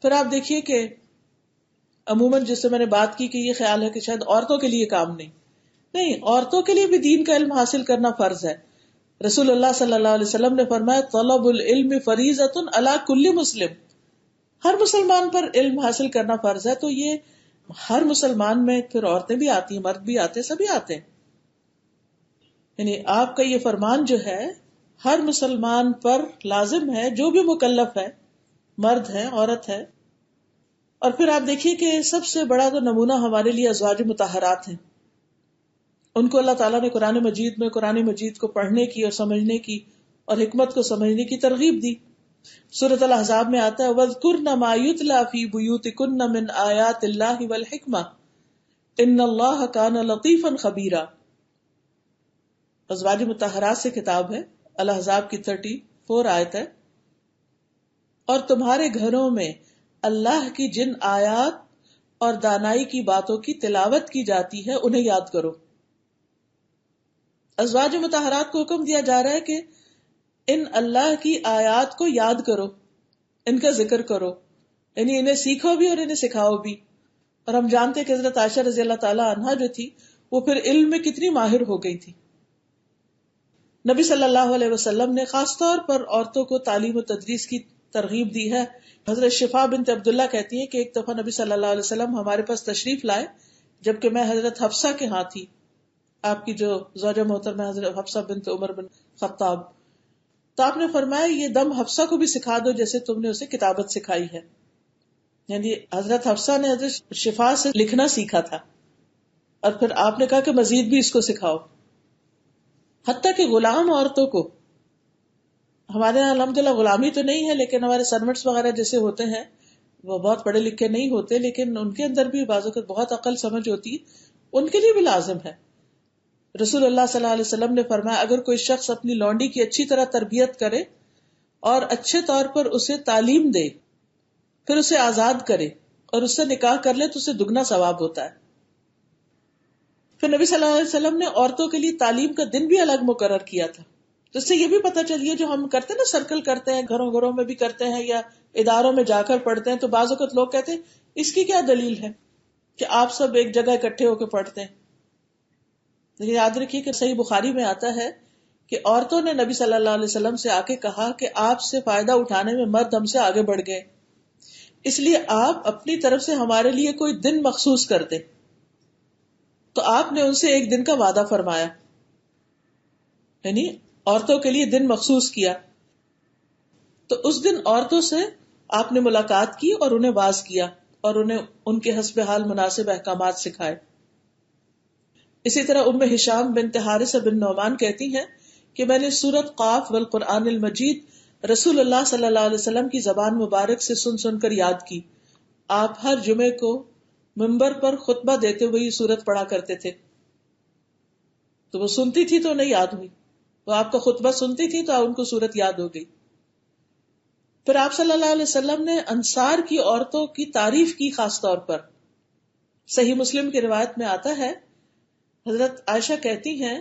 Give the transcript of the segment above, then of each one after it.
پھر آپ دیکھیے کہ عموماً جس سے میں نے بات کی کہ یہ خیال ہے کہ شاید عورتوں کے لیے کام نہیں، عورتوں کے لیے بھی دین کا علم حاصل کرنا فرض ہے. رسول اللہ صلی اللہ علیہ وسلم نے فرمایا طلب العلم فریضۃ علی کل مسلم، ہر مسلمان پر علم حاصل کرنا فرض ہے. تو یہ ہر مسلمان میں پھر عورتیں بھی آتی ہیں، مرد بھی آتے ہیں، سبھی آتے ہیں. یعنی آپ کا یہ فرمان جو ہے ہر مسلمان پر لازم ہے، جو بھی مکلف ہے، مرد ہے عورت ہے. اور پھر آپ دیکھیے کہ سب سے بڑا تو نمونہ ہمارے لیے ازواج مطہرات ہیں. ان کو اللہ تعالیٰ نے قرآن مجید کو پڑھنے کی اور سمجھنے کی اور حکمت کو سمجھنے کی ترغیب دی. سورۃ الاحزاب میں آتا ہے وَاذْكُرْنَ مَا يُتْلَى فِي بُيُوتِكُنَّ مِنْ آيَاتِ اللَّهِ وَالْحِكْمَةِ إِنَّ اللَّهَ كَانَ لَطِيفًا خَبِيرًا. ازواج مطہرات سے کتاب ہے، الاحزاب کی 34 آیت ہے. اور تمہارے گھروں میں اللہ کی جن آیات اور دانائی کی باتوں کی تلاوت کی جاتی ہے انہیں یاد کرو. ازواج مطہرات کو حکم دیا جا رہا ہے کہ ان اللہ کی آیات کو یاد کرو، ان کا ذکر کرو، یعنی انہیں سیکھو بھی اور انہیں سکھاؤ بھی. اور ہم جانتے ہیں کہ حضرت عائشہ رضی اللہ تعالی عنہا جو تھی وہ پھر علم میں کتنی ماہر ہو گئی تھی. نبی صلی اللہ علیہ وسلم نے خاص طور پر عورتوں کو تعلیم و تدریس کی ترغیب دی ہے. حضرت شفا بنت عبداللہ کہتی ہیں کہ ایک دفعہ نبی صلی اللہ علیہ وسلم ہمارے پاس تشریف لائے جبکہ میں حضرت حفصہ کے ہاں تھی، آپ کی جو زوجہ محترمہ حضرت حفصہ بنت عمر بن خطاب. تو آپ نے فرمایا یہ دم حفصہ کو بھی سکھا دو جیسے تم نے اسے کتابت سکھائی ہے. یعنی حضرت حفصہ نے حضرت شفا سے لکھنا سیکھا تھا اور پھر آپ نے کہا کہ مزید بھی اس کو سکھاؤ. حتیٰ کہ غلام عورتوں کو، ہمارے یہاں الحمدللہ غلامی تو نہیں ہے لیکن ہمارے سرونٹس وغیرہ جیسے ہوتے ہیں وہ بہت پڑھے لکھے نہیں ہوتے لیکن ان کے اندر بھی بعض اوقات بہت عقل سمجھ ہوتی ہے، ان کے لیے بھی لازم ہے. رسول اللہ صلی اللہ علیہ وسلم نے فرمایا اگر کوئی شخص اپنی لونڈی کی اچھی طرح تربیت کرے اور اچھے طور پر اسے تعلیم دے، پھر اسے آزاد کرے اور اس سے نکاح کر لے تو اسے دگنا ثواب ہوتا ہے. پھر نبی صلی اللہ علیہ وسلم نے عورتوں کے لیے تعلیم کا دن بھی الگ مقرر کیا تھا. تو اس سے یہ بھی پتہ چلیے جو ہم کرتے ہیں نا، سرکل کرتے ہیں، گھروں میں بھی کرتے ہیں یا اداروں میں جا کر پڑھتے ہیں، تو بعض اوقات لوگ کہتے ہیں اس کی کیا دلیل ہے کہ آپ سب ایک جگہ اکٹھے ہو کے پڑھتے ہیں. لیکن یاد رکھیے کہ صحیح بخاری میں آتا ہے کہ عورتوں نے نبی صلی اللہ علیہ وسلم سے آ کے کہا کہ آپ سے فائدہ اٹھانے میں مرد ہم سے آگے بڑھ گئے، اس لیے آپ اپنی طرف سے ہمارے لیے کوئی دن مخصوص کر دیں. تو آپ نے ان سے ایک دن کا وعدہ فرمایا، یعنی عورتوں کے لیے دن مخصوص کیا. تو اس دن عورتوں سے آپ نے ملاقات کی اور انہیں واعظ کیا اور انہیں ان کے حسب حال مناسب احکامات سکھائے. اسی طرح ام ہشام بنت حارثہ بن نعمان کہتی ہیں کہ میں نے سورۃ قاف والقرآن المجید رسول اللہ صلی اللہ علیہ وسلم کی زبان مبارک سے سن کر یاد کی. آپ ہر جمعے کو منبر پر خطبہ دیتے ہوئے یہ سورت پڑھا کرتے تھے. تو وہ سنتی تھی تو انہیں یاد ہوئی، وہ آپ کا خطبہ سنتی تھی تو ان کو سورت یاد ہو گئی. پھر آپ صلی اللہ علیہ وسلم نے انصار کی عورتوں کی تعریف کی خاص طور پر. صحیح مسلم کی روایت میں آتا ہے حضرت عائشہ کہتی ہیں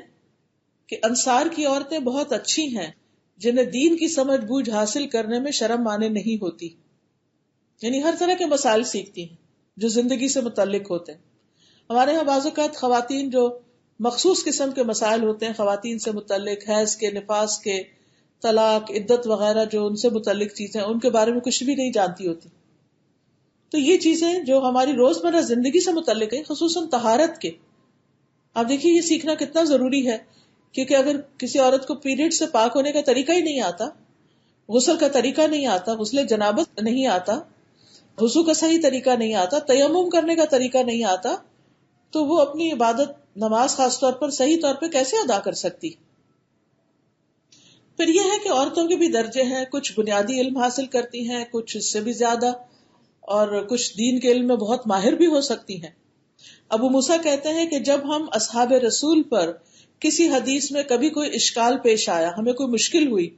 کہ انصار کی عورتیں بہت اچھی ہیں جنہیں دین کی سمجھ بوجھ حاصل کرنے میں شرم مانے نہیں ہوتی، یعنی ہر طرح کے مسائل سیکھتی ہیں جو زندگی سے متعلق ہوتے ہیں. ہمارے یہاں بعض اوقات خواتین جو مخصوص قسم کے مسائل ہوتے ہیں خواتین سے متعلق، حیض کے، نفاس کے، طلاق، عدت وغیرہ جو ان سے متعلق چیزیں ان کے بارے میں کچھ بھی نہیں جانتی ہوتی. تو یہ چیزیں جو ہماری روزمرہ زندگی سے متعلق ہیں، خصوصاً طہارت کے، آپ دیکھیے یہ سیکھنا کتنا ضروری ہے. کیونکہ اگر کسی عورت کو پیریڈ سے پاک ہونے کا طریقہ ہی نہیں آتا، غسل کا طریقہ نہیں آتا، غسل جنابت نہیں آتا، وضو کا صحیح طریقہ نہیں آتا، تیمم کرنے کا طریقہ نہیں آتا، تو وہ اپنی عبادت، نماز خاص طور پر صحیح طور پہ کیسے ادا کر سکتی. پھر یہ ہے کہ عورتوں کے بھی درجے ہیں، کچھ بنیادی علم حاصل کرتی ہیں، کچھ اس سے بھی زیادہ، اور کچھ دین کے علم میں بہت ماہر بھی ہو سکتی ہیں. ابو موسیٰ کہتے ہیں کہ جب ہم اصحاب رسول پر کسی حدیث میں کبھی کوئی اشکال پیش آیا، ہمیں کوئی مشکل ہوئی،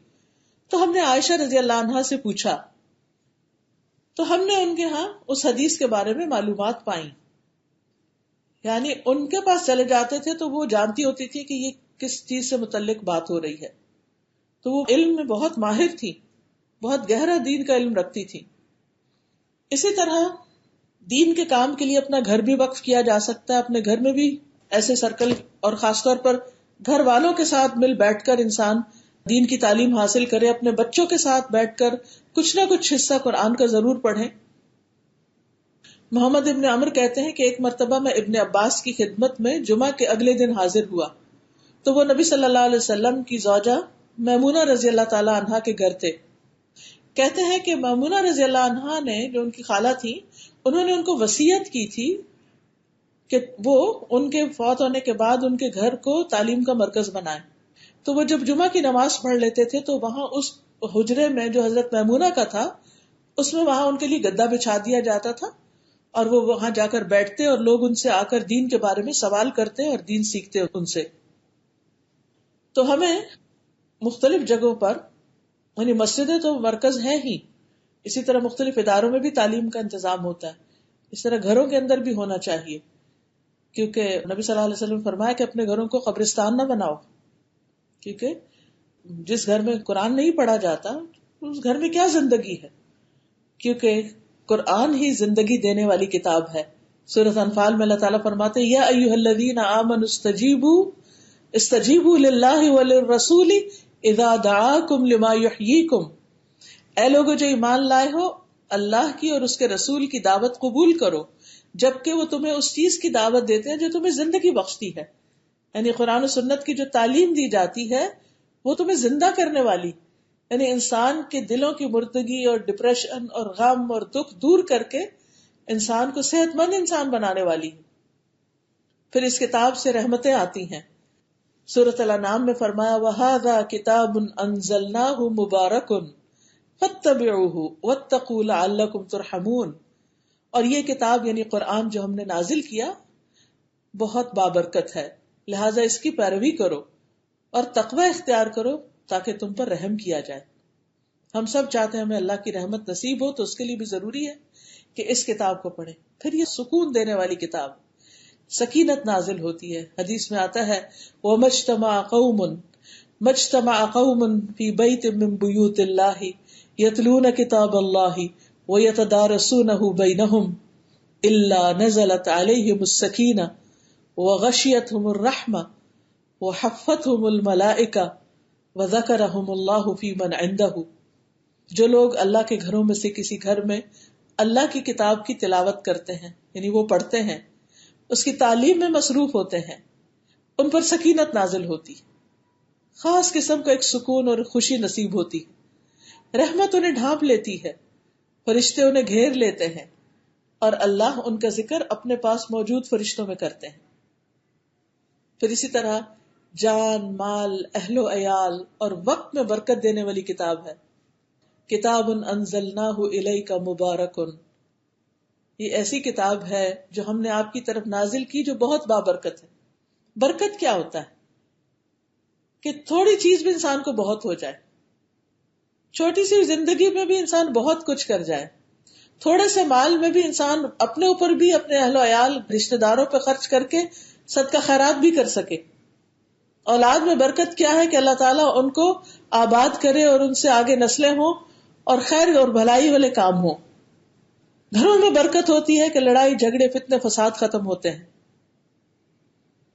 تو ہم نے عائشہ رضی اللہ عنہا سے پوچھا، تو ہم نے ان کے ہاں اس حدیث کے بارے میں معلومات پائیں. یعنی ان کے پاس چلے جاتے تھے تو وہ جانتی ہوتی تھی کہ یہ کس چیز سے متعلق بات ہو رہی ہے. تو وہ علم میں بہت ماہر تھی، بہت گہرا دین کا علم رکھتی تھی. اسی طرح دین کے کام کے لیے اپنا گھر بھی وقف کیا جا سکتا ہے. اپنے گھر میں بھی ایسے سرکل اور خاص طور پر گھر والوں کے ساتھ مل بیٹھ کر انسان دین کی تعلیم حاصل کرے. اپنے بچوں کے ساتھ بیٹھ کر کچھ نہ کچھ حصہ قرآن کا ضرور پڑھیں. محمد ابن عمر کہتے ہیں کہ ایک مرتبہ میں ابن عباس کی خدمت میں جمعہ کے اگلے دن حاضر ہوا تو وہ نبی صلی اللہ علیہ وسلم کی زوجہ میمونہ رضی اللہ تعالی عنہا کے گھر تھے. کہتے ہیں کہ میمونہ رضی اللہ عنہا نے، جو ان کی خالہ تھی، انہوں نے ان کو وصیت کی تھی کہ وہ ان کے فوت ہونے کے بعد ان کے گھر کو تعلیم کا مرکز بنائیں. تو وہ جب جمعہ کی نماز پڑھ لیتے تھے تو وہاں اس حجرے میں جو حضرت میمونہ کا تھا، اس میں وہاں ان کے لیے گدا بچھا دیا جاتا تھا اور وہ وہاں جا کر بیٹھتے اور لوگ ان سے آ کر دین کے بارے میں سوال کرتے اور دین سیکھتے ان سے. تو ہمیں مختلف جگہوں پر، یعنی مسجدیں تو مرکز ہیں ہی، اسی طرح مختلف اداروں میں بھی تعلیم کا انتظام ہوتا ہے. اس طرح گھروں کے اندر بھی ہونا چاہیے، کیونکہ نبی صلی اللہ علیہ وسلم نے فرمایا کہ اپنے گھروں کو قبرستان نہ بناؤ، کیونکہ جس گھر میں قرآن نہیں پڑھا جاتا اس گھر میں کیا زندگی ہے، کیونکہ قرآن ہی زندگی دینے والی کتاب ہے. سورۃ انفال میں اللہ تعالیٰ فرماتے ہیں، یا ایھا الذین آمنوا استجیبوا للہ وللرسول اذا دعاکم لما یحییکم. اے لوگو جو ایمان لائے ہو، اللہ کی اور اس کے رسول کی دعوت قبول کرو جبکہ وہ تمہیں اس چیز کی دعوت دیتے ہیں جو تمہیں زندگی بخشتی ہے. یعنی قرآن و سنت کی جو تعلیم دی جاتی ہے وہ تمہیں زندہ کرنے والی، یعنی انسان کے دلوں کی مردگی اور ڈپریشن اور غم اور دکھ دور کر کے انسان کو صحت مند انسان بنانے والی. پھر اس کتاب سے رحمتیں آتی ہیں. سورۃ الانعام میں فرمایا وَهَذَا كِتَابٌ أَنزَلْنَاهُ مُبَارَكٌ فَاتَّبِعُوهُ وَاتَّقُوا لَعَلَّكُمْ تُرْحَمُونَ. اور یہ کتاب یعنی قرآن جو ہم نے نازل کیا بہت بابرکت ہے، لہٰذا اس کی پیروی کرو اور تقوی اختیار کرو تاکہ تم پر رحم کیا جائے. ہم سب چاہتے ہیں ہمیں اللہ کی رحمت نصیب ہو، تو اس کے لیے بھی ضروری ہے کہ اس کتاب کو پڑھیں. پھر یہ سکون دینے والی کتاب، سکینت نازل ہوتی ہے. حدیث میں آتا ہے وَمَجْتَمَعَ قَوْمٌ فِي بَيْتٍ مِّن بُيُوتِ اللَّهِ يَتْلُونَ كِتَابَ اللَّهِ وَيَتَدَارَسُونَهُ بَيْنَهُمْ إِلَّا نَزَلَتْ عَلَيْهِمُ السَّكِينَةُ وَغَشِيَتْهُمُ الرَّحْمَةُ وَحَفَّتْهُمُ الْمَلَائِكَةُ وَذَكَرَهُمُ اللَّهُ فِي مَنْ عِندَهُ. جو لوگ اللہ کے گھروں میں سے کسی گھر میں اللہ کی کتاب کی تلاوت کرتے ہیں، یعنی وہ پڑھتے ہیں، اس کی تعلیم میں مصروف ہوتے ہیں، ان پر سکینت نازل ہوتی، خاص قسم کا ایک سکون اور خوشی نصیب ہوتی، رحمت انہیں ڈھانپ لیتی ہے، فرشتے انہیں گھیر لیتے ہیں اور اللہ ان کا ذکر اپنے پاس موجود فرشتوں میں کرتے ہیں. پھر اسی طرح جان، مال، اہل و عیال اور وقت میں برکت دینے والی کتاب ہے. کتاب انزلناہ الیک مبارک، یہ ایسی کتاب ہے جو ہم نے آپ کی طرف نازل کی جو بہت بابرکت ہے. برکت کیا ہوتا ہے؟ کہ تھوڑی چیز بھی انسان کو بہت ہو جائے، چھوٹی سی زندگی میں بھی انسان بہت کچھ کر جائے، تھوڑے سے مال میں بھی انسان اپنے اوپر بھی، اپنے اہل و عیال، رشتہ داروں پہ خرچ کر کے صدقہ خیرات بھی کر سکے. اولاد میں برکت کیا ہے کہ اللہ تعالیٰ ان کو آباد کرے اور ان سے آگے نسلیں ہوں اور خیر اور بھلائی والے کام ہوں. گھروں میں برکت ہوتی ہے کہ لڑائی جھگڑے فتنے فساد ختم ہوتے ہیں.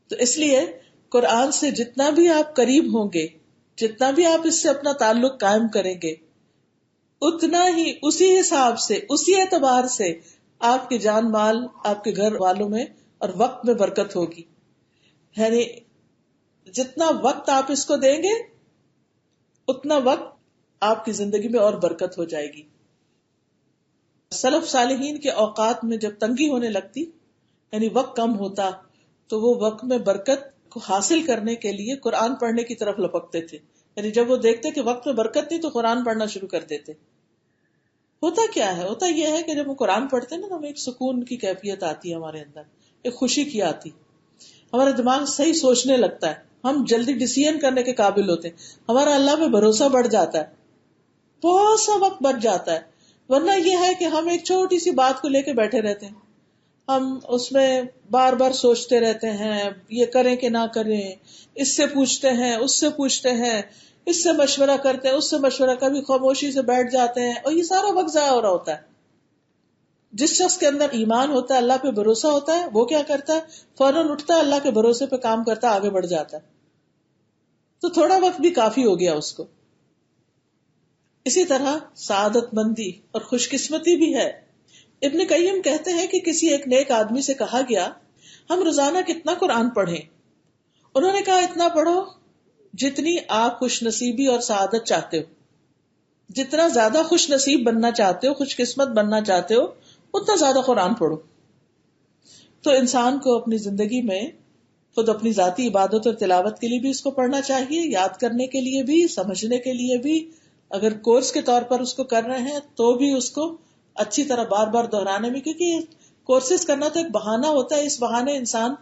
تو اس لیے قرآن سے جتنا بھی آپ قریب ہوں گے، جتنا بھی آپ اس سے اپنا تعلق قائم کریں گے، اتنا ہی اسی حساب سے، اسی اعتبار سے آپ کے جان مال، آپ کے گھر والوں میں اور وقت میں برکت ہوگی. یعنی جتنا وقت آپ اس کو دیں گے اتنا وقت آپ کی زندگی میں اور برکت ہو جائے گی. سلف صالحین کے اوقات میں جب تنگی ہونے لگتی، یعنی وقت کم ہوتا، تو وہ وقت میں برکت کو حاصل کرنے کے لیے قرآن پڑھنے کی طرف لپکتے تھے. یعنی جب وہ دیکھتے کہ وقت میں برکت نہیں تو قرآن پڑھنا شروع کر دیتے. ہوتا کیا ہے؟ ہوتا یہ ہے کہ جب ہم قرآن پڑھتے ہیں نا تو ہمیں ایک سکون کی کیفیت آتی ہے، ہمارے اندر ایک خوشی کی آتی، ہمارا دماغ صحیح سوچنے لگتا ہے، ہم جلدی ڈیسیژن کرنے کے قابل ہوتے ہیں، ہمارا اللہ میں بھروسہ بڑھ جاتا ہے، بہت سا وقت بچ جاتا ہے. ورنہ یہ ہے کہ ہم ایک چھوٹی سی بات کو لے کے بیٹھے رہتے ہیں، ہم اس میں بار بار سوچتے رہتے ہیں یہ کریں کہ نہ کریں، اس سے پوچھتے ہیں، اس سے پوچھتے ہیں، اس سے مشورہ کرتے ہیں، اس سے مشورہ، کبھی خاموشی سے بیٹھ جاتے ہیں، اور یہ سارا وقت ضائع ہو رہا ہوتا ہے. جس شخص کے اندر ایمان ہوتا ہے، اللہ پہ بھروسہ ہوتا ہے، وہ کیا کرتا ہے؟ فوراً اٹھتا ہے، اللہ کے بھروسے پہ کام کرتا ہے، آگے بڑھ جاتا ہے. تو تھوڑا وقت بھی کافی ہو گیا اس کو. اسی طرح سعادت مندی اور خوش قسمتی بھی ہے. ابن قیم کہتے ہیں کہ کسی ایک نیک آدمی سے کہا گیا ہم روزانہ کتنا قرآن پڑھیں؟ انہوں نے کہا اتنا پڑھو جتنی آپ خوش نصیبی اور سعادت چاہتے ہو. جتنا زیادہ خوش نصیب بننا چاہتے ہو، خوش قسمت بننا چاہتے ہو، اتنا زیادہ قرآن پڑھو. تو انسان کو اپنی زندگی میں خود اپنی ذاتی عبادت اور تلاوت کے لیے بھی اس کو پڑھنا چاہیے، یاد کرنے کے لیے بھی، سمجھنے کے لیے بھی. اگر کورس کے طور پر اس کو کر رہے ہیں تو بھی اس کو اچھی طرح بار بار دہرانے میں، کیونکہ کورسز کرنا تو ایک بہانہ ہوتا ہے. اس بہانے انسان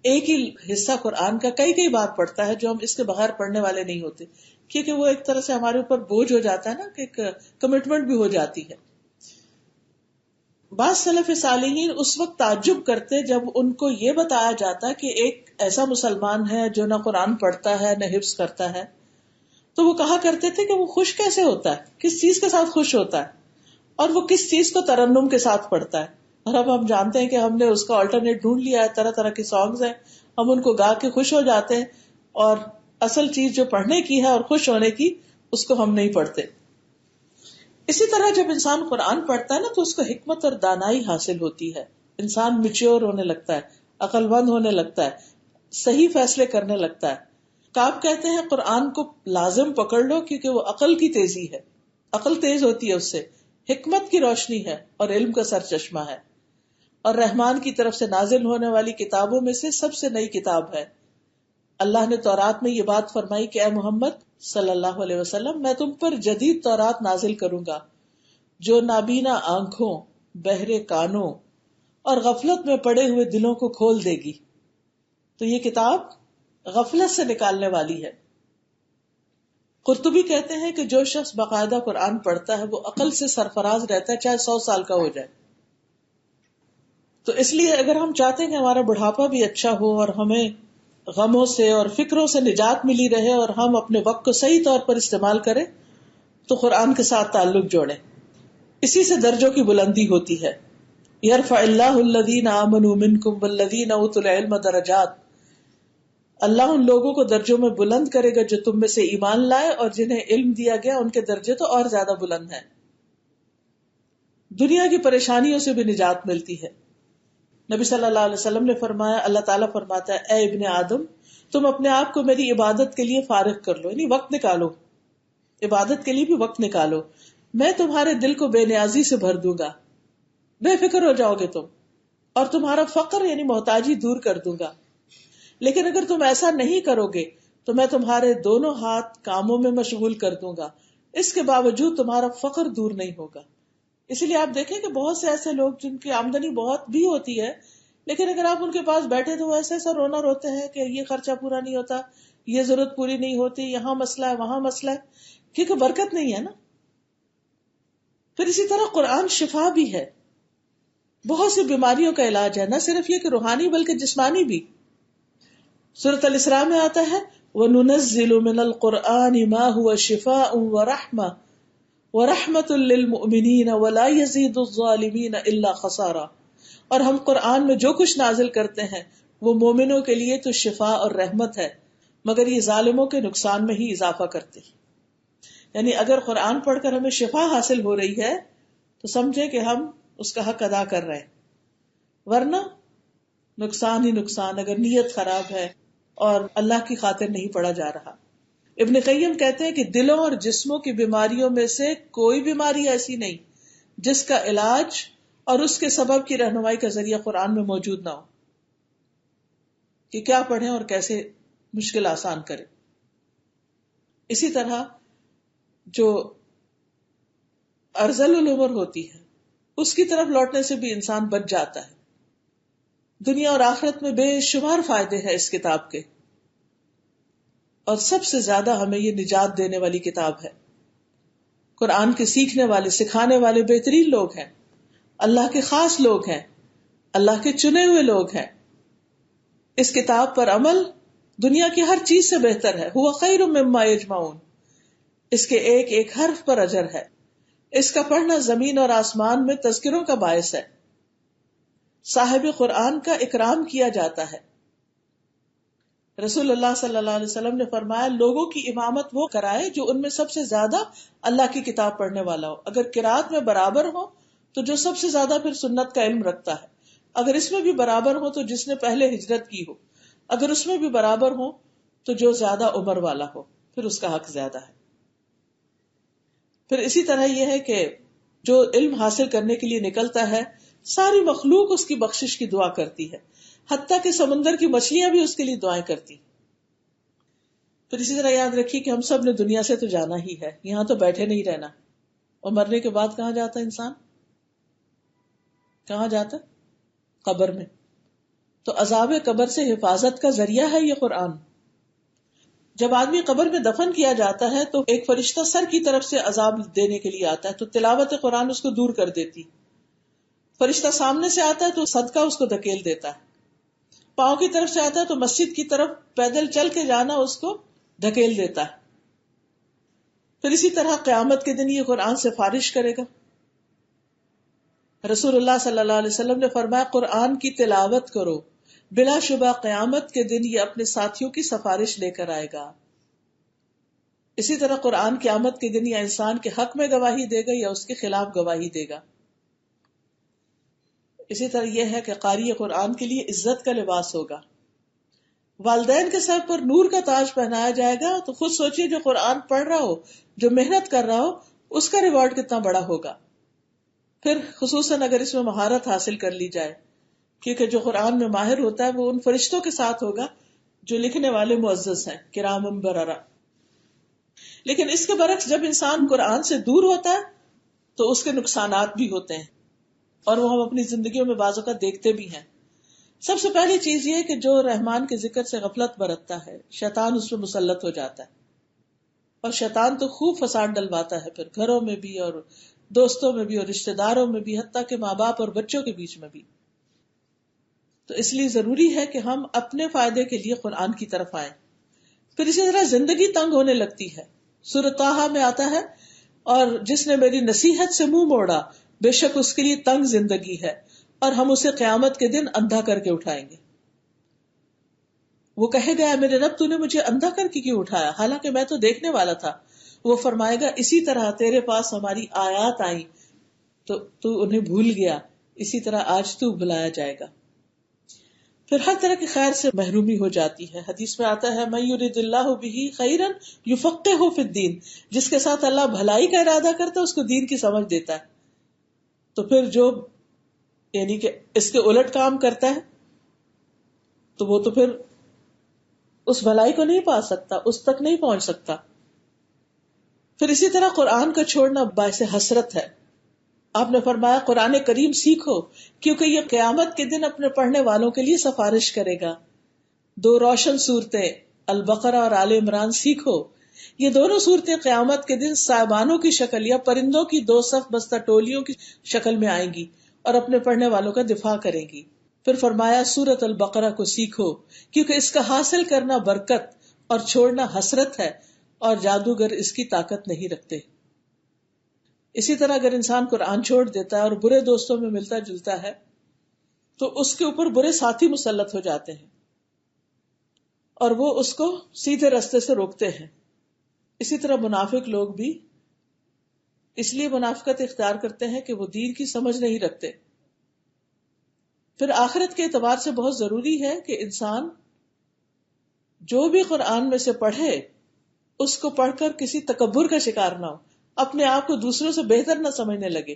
ایک ہی حصہ قرآن کا کئی بار پڑھتا ہے جو ہم اس کے بغیر پڑھنے والے نہیں ہوتے، کیونکہ وہ ایک طرح سے ہمارے اوپر بوجھ ہو جاتا ہے نا، کہ ایک کمٹمنٹ بھی ہو جاتی ہے. بعض سلف صالحین اس وقت تعجب کرتے جب ان کو یہ بتایا جاتا کہ ایک ایسا مسلمان ہے جو نہ قرآن پڑھتا ہے نہ حفظ کرتا ہے، تو وہ کہا کرتے تھے کہ وہ خوش کیسے ہوتا ہے، کس چیز کے ساتھ خوش ہوتا ہے، اور وہ کس چیز کو ترنم کے ساتھ پڑھتا ہے. اور اب ہم جانتے ہیں کہ ہم نے اس کا آلٹرنیٹ ڈھونڈ لیا ہے، طرح طرح کے سانگز ہیں، ہم ان کو گا کے خوش ہو جاتے ہیں، اور اصل چیز جو پڑھنے کی ہے اور خوش ہونے کی، اس کو ہم نہیں پڑھتے. اسی طرح جب انسان قرآن پڑھتا ہے نا تو اس کو حکمت اور دانائی حاصل ہوتی ہے، انسان میچور ہونے لگتا ہے، عقل مند ہونے لگتا ہے، صحیح فیصلے کرنے لگتا ہے. کعب کہتے ہیں قرآن کو لازم پکڑ لو کیونکہ وہ عقل کی تیزی ہے، عقل تیز ہوتی ہے اس سے، حکمت کی روشنی ہے اور علم کا سر چشمہ ہے، اور رحمان کی طرف سے نازل ہونے والی کتابوں میں سے سب سے نئی کتاب ہے. اللہ نے تورات میں یہ بات فرمائی کہ اے محمد صلی اللہ علیہ وسلم میں تم پر جدید تورات نازل کروں گا جو نابینا آنکھوں، بہرے کانوں اور غفلت میں پڑے ہوئے دلوں کو کھول دے گی. تو یہ کتاب غفلت سے نکالنے والی ہے. قرطبی کہتے ہیں کہ جو شخص باقاعدہ قرآن پڑھتا ہے وہ عقل سے سرفراز رہتا ہے، چاہے 100 سال کا ہو جائے. تو اس لیے اگر ہم چاہتے ہیں کہ ہمارا بڑھاپا بھی اچھا ہو اور ہمیں غموں سے اور فکروں سے نجات ملی رہے اور ہم اپنے وقت کو صحیح طور پر استعمال کریں، تو قرآن کے ساتھ تعلق جوڑیں. اسی سے درجوں کی بلندی ہوتی ہے. یرفع اللہ الذین آمنوا منکم والذین اوتوا العلم درجات. اللہ ان لوگوں کو درجوں میں بلند کرے گا جو تم میں سے ایمان لائے، اور جنہیں علم دیا گیا ان کے درجے تو اور زیادہ بلند ہیں. دنیا کی پریشانیوں سے بھی نجات ملتی ہے. نبی صلی اللہ علیہ وسلم نے فرمایا، اللہ تعالیٰ فرماتا ہے اے ابن آدم تم اپنے آپ کو میری عبادت کے لیے فارغ کر لو، یعنی وقت نکالو، عبادت کے لیے بھی وقت نکالو، میں تمہارے دل کو بے نیازی سے بھر دوں گا، بے فکر ہو جاؤ گے تم، اور تمہارا فقر یعنی محتاجی دور کر دوں گا. لیکن اگر تم ایسا نہیں کرو گے تو میں تمہارے دونوں ہاتھ کاموں میں مشغول کر دوں گا، اس کے باوجود تمہارا فقر دور نہیں ہوگا. اسی لیے آپ دیکھیں کہ بہت سے ایسے لوگ جن کی آمدنی بہت بھی ہوتی ہے، لیکن اگر آپ ان کے پاس بیٹھے تو وہ ایسا ایسا رونا روتے ہیں کہ یہ خرچہ پورا نہیں ہوتا، یہ ضرورت پوری نہیں ہوتی، یہاں مسئلہ ہے وہاں مسئلہ ہے، کیونکہ برکت نہیں ہے نا. پھر اسی طرح قرآن شفا بھی ہے، بہت سی بیماریوں کا علاج ہے، نہ صرف یہ کہ روحانی بلکہ جسمانی بھی. سورۃ الاسراء میں آتا ہے وَنُنَزِّلُ مِنَ الْقُرْآنِ مَا هُوَ شِفَاءٌ وَرَحْمَةٌ وَرَحْمَةٌ لِّلْمُؤْمِنِينَ وَلَا يَزِيدُ الظَّالِمِينَ إِلَّا خَسَارًا. اور ہم قرآن میں جو کچھ نازل کرتے ہیں وہ مومنوں کے لیے تو شفا اور رحمت ہے، مگر یہ ظالموں کے نقصان میں ہی اضافہ کرتے. یعنی اگر قرآن پڑھ کر ہمیں شفا حاصل ہو رہی ہے تو سمجھے کہ ہم اس کا حق ادا کر رہے ہیں، ورنہ نقصان ہی نقصان اگر نیت خراب ہے اور اللہ کی خاطر نہیں پڑھا جا رہا. ابن قیم کہتے ہیں کہ دلوں اور جسموں کی بیماریوں میں سے کوئی بیماری ایسی نہیں جس کا علاج اور اس کے سبب کی رہنمائی کا ذریعہ قرآن میں موجود نہ ہو، کہ کیا پڑھیں اور کیسے مشکل آسان کریں. اسی طرح جو ارذل العمر ہوتی ہے اس کی طرف لوٹنے سے بھی انسان بچ جاتا ہے. دنیا اور آخرت میں بے شمار فائدے ہیں اس کتاب کے، اور سب سے زیادہ ہمیں یہ نجات دینے والی کتاب ہے. قرآن کے سیکھنے والے سکھانے والے بہترین لوگ ہیں، اللہ کے خاص لوگ ہیں، اللہ کے چنے ہوئے لوگ ہیں. اس کتاب پر عمل دنیا کی ہر چیز سے بہتر ہے. ہوا خیر مما یجمعون، اس کے ایک ایک حرف پر اجر ہے. اس کا پڑھنا زمین اور آسمان میں تذکروں کا باعث ہے. صاحب قرآن کا اکرام کیا جاتا ہے. رسول اللہ صلی اللہ علیہ وسلم نے فرمایا لوگوں کی امامت وہ کرائے جو ان میں سب سے زیادہ اللہ کی کتاب پڑھنے والا ہو. اگر قرات میں برابر ہو تو جو سب سے زیادہ پھر سنت کا علم رکھتا ہے. اگر اس میں بھی برابر ہو تو جس نے پہلے ہجرت کی ہو. اگر اس میں بھی برابر ہو تو جو زیادہ عمر والا ہو، پھر اس کا حق زیادہ ہے. پھر اسی طرح یہ ہے کہ جو علم حاصل کرنے کے لیے نکلتا ہے ساری مخلوق اس کی بخشش کی دعا کرتی ہے، حتیٰ کہ سمندر کی مچھلیاں بھی اس کے لیے دعائیں کرتی. پھر اسی طرح یاد رکھیے کہ ہم سب نے دنیا سے تو جانا ہی ہے، یہاں تو بیٹھے نہیں رہنا. اور مرنے کے بعد کہاں جاتا ہے انسان؟ کہاں جاتا ہے؟ قبر میں. تو عذاب قبر سے حفاظت کا ذریعہ ہے یہ قرآن. جب آدمی قبر میں دفن کیا جاتا ہے تو ایک فرشتہ سر کی طرف سے عذاب دینے کے لیے آتا ہے، تو تلاوت قرآن اس کو دور کر دیتی. فرشتہ سامنے سے آتا ہے تو صدقہ اس کو دھکیل دیتا ہے. پاؤں کی طرف سے آتا ہے تو مسجد کی طرف پیدل چل کے جانا اس کو دھکیل دیتا ہے. پھر اسی طرح قیامت کے دن یہ قرآن سفارش کرے گا. رسول اللہ صلی اللہ علیہ وسلم نے فرمایا قرآن کی تلاوت کرو، بلا شبہ قیامت کے دن یہ اپنے ساتھیوں کی سفارش لے کر آئے گا. اسی طرح قرآن قیامت کے دن یا انسان کے حق میں گواہی دے گا یا اس کے خلاف گواہی دے گا. اسی طرح یہ ہے کہ قاری قرآن کے لیے عزت کا لباس ہوگا. والدین کے سر پر نور کا تاج پہنایا جائے گا. تو خود سوچئے جو قرآن پڑھ رہا ہو، جو محنت کر رہا ہو، اس کا ریوارڈ کتنا بڑا ہوگا. پھر خصوصاً اگر اس میں مہارت حاصل کر لی جائے، کیونکہ جو قرآن میں ماہر ہوتا ہے وہ ان فرشتوں کے ساتھ ہوگا جو لکھنے والے معزز ہیں، کرام بررہ. لیکن اس کے برعکس جب انسان قرآن سے دور ہوتا ہے تو اس کے نقصانات بھی ہوتے ہیں، اور وہ ہم اپنی زندگیوں میں بعض اوقات دیکھتے بھی ہیں. سب سے پہلی چیز یہ کہ جو رحمان کے ذکر سے غفلت برتتا ہے شیطان اس پہ مسلط ہو جاتا ہے. اور شیطان تو خوب فساد ڈلواتا ہے، پھر گھروں میں بھی اور دوستوں میں بھی اور رشتہ داروں میں بھی، حتیٰ کہ ماں باپ اور بچوں کے بیچ میں بھی. تو اس لیے ضروری ہے کہ ہم اپنے فائدے کے لیے قرآن کی طرف آئیں. پھر اسی طرح زندگی تنگ ہونے لگتی ہے. سورۃ طٰہٰ میں آتا ہے اور جس نے میری نصیحت سے منہ موڑا بے شک اس کے لیے تنگ زندگی ہے اور ہم اسے قیامت کے دن اندھا کر کے اٹھائیں گے. وہ کہے گا میرے رب تو نے مجھے اندھا کر کے کیوں اٹھایا حالانکہ میں تو دیکھنے والا تھا. وہ فرمائے گا اسی طرح تیرے پاس ہماری آیات آئیں تو انہیں بھول گیا، اسی طرح آج تو بھلایا جائے گا. پھر ہر طرح کی خیر سے محرومی ہو جاتی ہے. حدیث میں آتا ہے من یرد اللہ بہ خیرا یفقہہ فی الدین، جس کے ساتھ اللہ بھلائی کا ارادہ کرتا ہے اس کو دین کی سمجھ دیتا ہے. تو پھر جو یعنی کہ اس کے الٹ کام کرتا ہے تو وہ تو پھر اس بھلائی کو نہیں پا سکتا، اس تک نہیں پہنچ سکتا. پھر اسی طرح قرآن کا چھوڑنا باعث حسرت ہے. آپ نے فرمایا قرآن کریم سیکھو کیونکہ یہ قیامت کے دن اپنے پڑھنے والوں کے لیے سفارش کرے گا. 2 روشن صورتیں البقرہ اور آل عمران سیکھو. یہ دونوں صورتیں قیامت کے دن صائبانوں کی شکل یا پرندوں کی 2 صف بستہ ٹولیوں کی شکل میں آئیں گی اور اپنے پڑھنے والوں کا دفاع کریں گی. پھر فرمایا سورۃ البقرہ کو سیکھو کیونکہ اس کا حاصل کرنا برکت اور چھوڑنا حسرت ہے اور جادوگر اس کی طاقت نہیں رکھتے. اسی طرح اگر انسان قرآن چھوڑ دیتا ہے اور برے دوستوں میں ملتا جلتا ہے تو اس کے اوپر برے ساتھی مسلط ہو جاتے ہیں اور وہ اس کو سیدھے رستے سے روکتے ہیں. اسی طرح منافق لوگ بھی اس لیے منافقت اختیار کرتے ہیں کہ وہ دین کی سمجھ نہیں رکھتے. پھر آخرت کے اعتبار سے بہت ضروری ہے کہ انسان جو بھی قرآن میں سے پڑھے اس کو پڑھ کر کسی تکبر کا شکار نہ ہو، اپنے آپ کو دوسروں سے بہتر نہ سمجھنے لگے.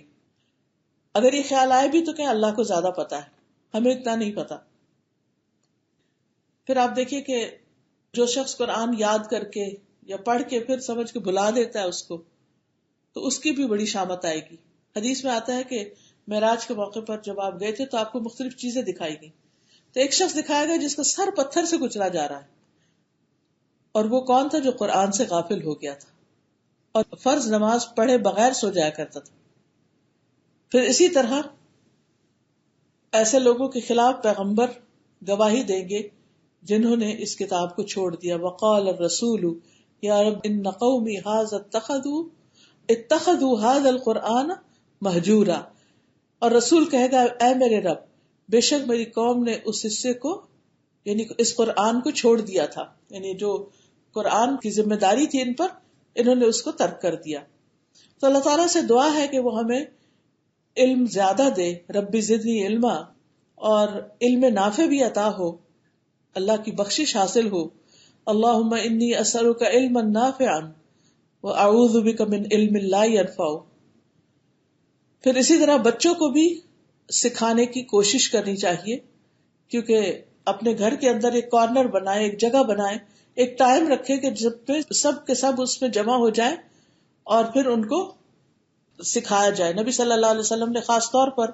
اگر یہ خیال آئے بھی تو کہ اللہ کو زیادہ پتا ہے، ہمیں اتنا نہیں پتا. پھر آپ دیکھیے کہ جو شخص قرآن یاد کر کے یا پڑھ کے پھر سمجھ کے بھلا دیتا ہے اس کو، تو اس کی بھی بڑی شامت آئے گی. حدیث میں آتا ہے کہ معراج کے موقع پر جب آپ گئے تھے تو آپ کو مختلف چیزیں دکھائی گئی. تو ایک شخص دکھایا گیا جس کا سر پتھر سے کچلا جا رہا ہے، اور وہ کون تھا؟ جو قرآن سے غافل ہو گیا تھا اور فرض نماز پڑھے بغیر سو جایا کرتا تھا. پھر اسی طرح ایسے لوگوں کے خلاف پیغمبر گواہی دیں گے جنہوں نے اس کتاب کو چھوڑ دیا. وقال الرسول یا رب ان قومی ھذا اتخذوا اتخذوا هذا القرآن مہجورا، اور رسول کہے گا اے میرے رب بے شک میری قوم نے اس حصے کو یعنی اس قرآن کو چھوڑ دیا تھا، یعنی جو قرآن کی ذمہ داری تھی ان پر، انہوں نے اس کو ترک کر دیا. تو اللہ تعالیٰ سے دعا ہے کہ وہ ہمیں علم زیادہ دے، رب زدنی علما، اور علم نافع بھی عطا ہو، اللہ کی بخشش حاصل ہو. اللہم انی اسألک علما نافعا واعوذ بک من علم لا ينفع. پھر اسی طرح بچوں کو بھی سکھانے کی کوشش کرنی چاہیے، کیونکہ اپنے گھر کے اندر ایک کارنر بنائے، ایک جگہ بنائے، ایک ٹائم رکھے کہ جب پہ سب کے سب اس میں جمع ہو جائیں اور پھر ان کو سکھایا جائے. نبی صلی اللہ علیہ وسلم نے خاص طور پر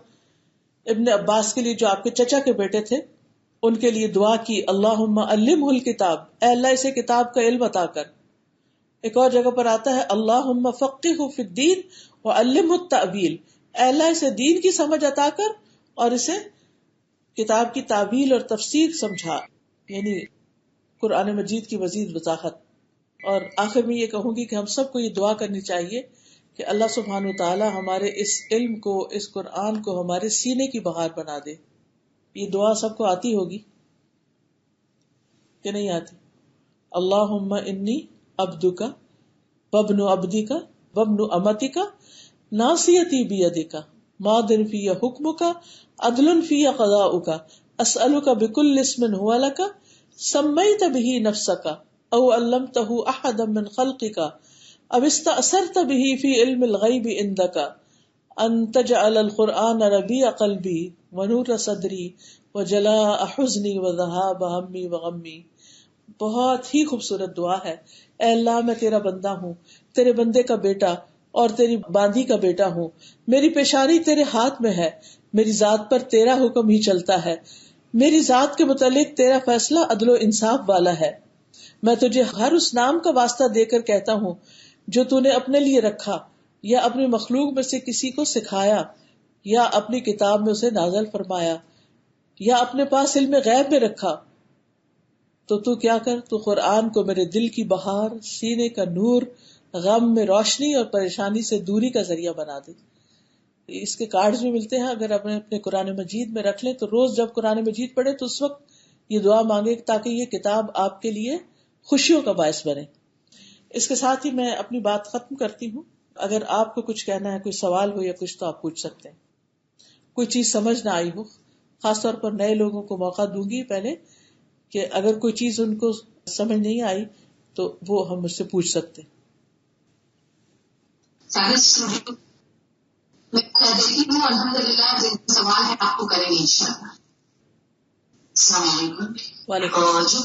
ابن عباس کے لیے جو آپ کے چچا کے بیٹے تھے ان کے لیے دعا کی، اللہم علمہ الکتاب، اے اللہ اسے کتاب کا علم عطا کر. ایک اور جگہ پر آتا ہے اللہم فقہہ فی الدین وعلمہ التأویل، اے اللہ اسے دین کی سمجھ عطا کر اور اسے کتاب کی تعویل اور تفسیر سمجھا، یعنی قرآن مجید کی مزید وضاحت. اور آخر میں یہ کہوں گی کہ ہم سب کو یہ دعا کرنی چاہیے کہ اللہ سبحانہ وتعالی ہمارے اس علم کو، اس قرآن کو ہمارے سینے کی بہار بنا دے. یہ دعا سب کو آتی ہوگی کہ نہیں آتی؟ اللہم انی عبدک وابن عبدک وابن امتک ناصیتی بیدک ماض فی حکمک عدل فی قضاؤک اسألک بکل اسم هو لک سمیت به نفسک او علمتہ احدا من خلقک او استأثرت به فی علم الغیب عندک ان تجعل القرآن ربیع قلبی ونور صدری وجلاء حزنی وذہاب ہمی وغمی. بہت ہی خوبصورت دعا ہے. اے اللہ میں تیرا بندہ ہوں، تیرے بندے کا بیٹا اور تیری باندھی کا بیٹا ہوں، میری پیشانی تیرے ہاتھ میں ہے، میری ذات پر تیرا حکم ہی چلتا ہے، میری ذات کے متعلق تیرا فیصلہ عدل و انصاف والا ہے. میں تجھے ہر اس نام کا واسطہ دے کر کہتا ہوں جو تو نے اپنے لیے رکھا یا اپنی مخلوق میں سے کسی کو سکھایا یا اپنی کتاب میں اسے نازل فرمایا یا اپنے پاس علم غیب میں رکھا. تو کیا کر، تو قرآن کو میرے دل کی بہار، سینے کا نور، غم میں روشنی اور پریشانی سے دوری کا ذریعہ بنا دے. اس کے کارڈز بھی ملتے ہیں، اگر آپ اپنے قرآن مجید میں رکھ لیں تو روز جب قرآن مجید پڑھے تو اس وقت یہ دعا مانگے تاکہ یہ کتاب آپ کے لیے خوشیوں کا باعث بنے. اس کے ساتھ ہی میں اپنی بات ختم کرتی ہوں. اگر آپ کو کچھ کہنا ہے، کوئی سوال ہو یا کچھ، تو آپ پوچھ سکتے ہیں. کوئی چیز سمجھ نہ آئی ہو، خاص طور پر نئے لوگوں کو موقع دوں گی پہلے کہ اگر کوئی چیز ان کو سمجھ نہیں آئی تو وہ ہم مجھ سے پوچھ سکتے. سوال ہے آپ کو کریں گے انشاءاللہ. السلام علیکم. وعلیکم. جو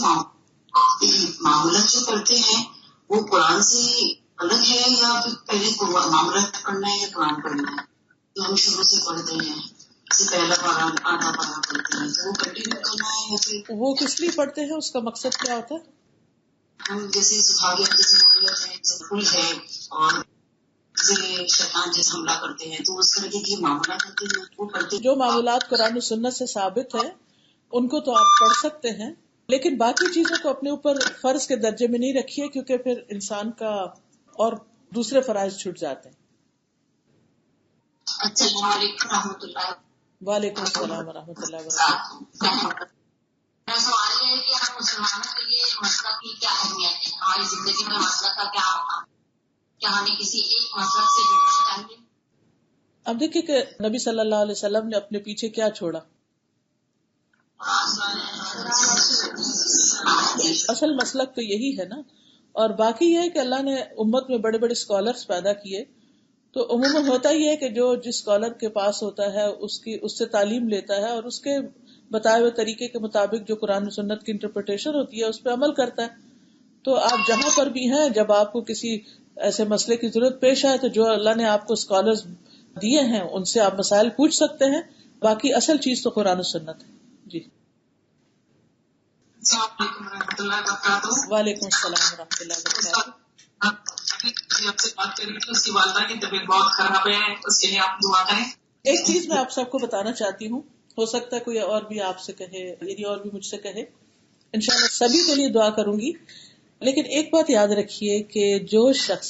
معمولات جو پڑھتے ہیں وہ قرآن سے الگ ہے یا پھر پہلے معمولات پڑھنا ہے یا قرآن پڑھنا ہے؟ جو ہم شروع سے پڑھتے ہیں، پہلا پارا آدھا پارا پڑھتے ہیں، تو وہ کنٹینیو کرنا ہے یا پھر وہ کس لیے پڑھتے ہیں، اس کا مقصد کیا ہوتا ہے؟ ہم جیسے سبحانیت جیسے معمولات ہے، جیسے پھول ہے اور شیطان جیسے حملہ کرتے ہیں، تو اس طرح کی معاملات ہوتے ہیں وہ پڑھتے ہیں. جو معمولات قرآن و سنت سے ثابت ہے ان کو تو آپ پڑھ سکتے ہیں، لیکن باقی چیزوں کو اپنے اوپر فرض کے درجے میں نہیں رکھیے، کیونکہ پھر انسان کا اور دوسرے فرائض چھوٹ جاتے ہیں. السلام علیکم رحمۃ اللہ. وعلیکم السلام ورحمۃ اللہ وبرکاتہ. میرا سوال یہ ہے کہ ہم مسلمانوں کے لیے مسلک کی کیا اہمیت ہے، ہماری زندگی میں مسلک کا کیا مقام، کیا ہمیں کسی ایک مسلک سے جڑنا چاہیے؟ اب دیکھیے کہ نبی صلی اللہ علیہ وسلم نے اپنے پیچھے کیا چھوڑا. اصل مسلک تو یہی ہے نا. اور باقی یہ ہے کہ اللہ نے امت میں بڑے بڑے اسکالرز پیدا کیے، تو عموماً ہوتا ہی ہے کہ جو جس اسکالر کے پاس ہوتا ہے اس سے تعلیم لیتا ہے اور اس کے بتائے ہوئے طریقے کے مطابق جو قرآن و سنت کی انٹرپریٹیشن ہوتی ہے اس پہ عمل کرتا ہے. تو آپ جہاں پر بھی ہیں، جب آپ کو کسی ایسے مسئلے کی ضرورت پیش آئے تو جو اللہ نے آپ کو اسکالرز دیے ہیں ان سے آپ مسائل پوچھ سکتے ہیں. باقی اصل چیز تو قرآن و سنت ہے. جی. السلام علیکم ورحمۃ اللہ وبرکاتہ. وعلیکم السلام ورحمۃ اللہ وبرکاتہ. آپ سے بات کری تھی، اس کی والدہ کی طبیعت بہت خراب ہے، اس کے لیے آپ دعا کریں. ایک چیز میں آپ سب کو بتانا چاہتی ہوں، ہو سکتا ہے کوئی اور بھی آپ سے کہے، یعنی اور بھی مجھ سے کہے، انشاءاللہ سبھی کے لیے دعا کروں گی. لیکن ایک بات یاد رکھیے کہ جو شخص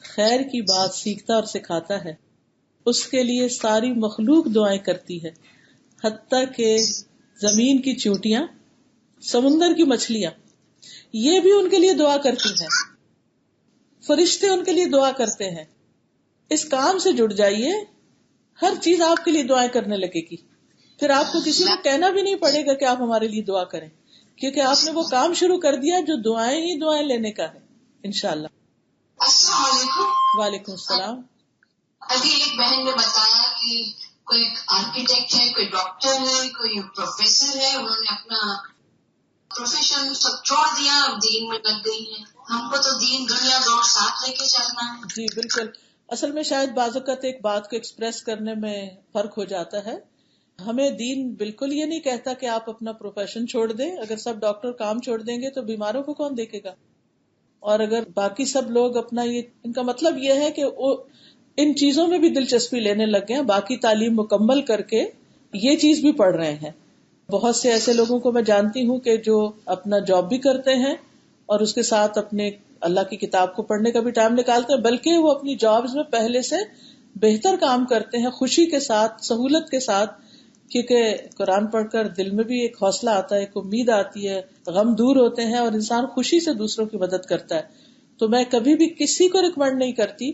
خیر کی بات سیکھتا اور سکھاتا ہے اس کے لیے ساری مخلوق دعائیں کرتی ہے، حتیٰ کہ زمین کی چیونٹیاں، سمندر کی مچھلیاں، یہ بھی ان کے لیے دعا کرتی ہیں، فرشتے ان کے لیے دعا کرتے ہیں. اس کام سے جڑ جائیے، ہر چیز آپ کے لیے دعائیں کرنے لگے گی. پھر آپ کو کسی کو کہنا بھی نہیں پڑے گا کہ آپ ہمارے لیے دعا کریں، کیونکہ آپ نے وہ کام شروع کر دیا جو دعائیں ہی دعائیں لینے کا ہے انشاءاللہ. السلام علیکم. وعلیکم السلام. ابھی ایک بہن نے بتایا کہ کوئی آرکیٹیکٹ ہے، کوئی ڈاکٹر ہے، کوئی پروفیسر ہے، انہوں نے اپنا پروفیشن سب چھوڑ دیا، اب دین میں لگ گئی ہیں. ہم کو تو دین دنیا دور ساتھ لے کے چلنا ہے. جی بالکل. اصل میں شاید بعض اوقات ایک بات کو ایکسپریس کرنے میں فرق ہو جاتا ہے. ہمیں دین بالکل یہ نہیں کہتا کہ آپ اپنا پروفیشن چھوڑ دیں. اگر سب ڈاکٹر کام چھوڑ دیں گے تو بیماروں کو کون دیکھے گا؟ اور اگر باقی سب لوگ اپنا ان کا مطلب یہ ہے کہ وہ ان چیزوں میں بھی دلچسپی لینے لگ گئے ہیں، باقی تعلیم مکمل کر کے یہ چیز بھی پڑھ رہے ہیں. بہت سے ایسے لوگوں کو میں جانتی ہوں کہ جو اپنا جاب بھی کرتے ہیں اور اس کے ساتھ اپنے اللہ کی کتاب کو پڑھنے کا بھی ٹائم نکالتے ہیں، بلکہ وہ اپنی جابز میں پہلے سے بہتر کام کرتے ہیں، خوشی کے ساتھ، سہولت کے ساتھ، کیونکہ قرآن پڑھ کر دل میں بھی ایک حوصلہ آتا ہے، ایک امید آتی ہے، غم دور ہوتے ہیں اور انسان خوشی سے دوسروں کی مدد کرتا ہے. تو میں کبھی بھی کسی کو ریکمینڈ نہیں کرتی